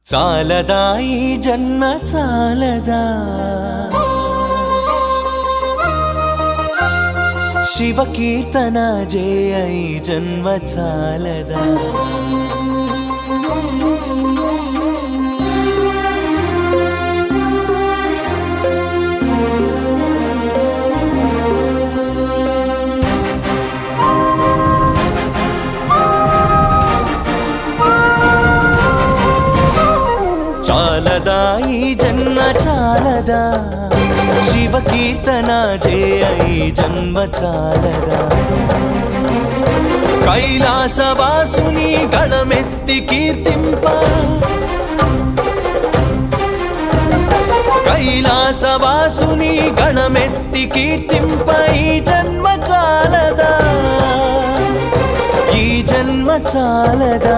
చాలదా ఈ జన్మ చాలదా శివ కీర్తన జయ ఈ జన్మ చాలదా చాలదా ఈ జన్మ చాలదా శివ కీర్తన జయ ఈ జన్మ చాలదా కైలాసవాసుని గణమెత్తి కీర్తింప కైలాసవాసుని గణమెత్తి కీర్తింప ఈ జన్మ చాలదా ఈ జన్మ చాలదా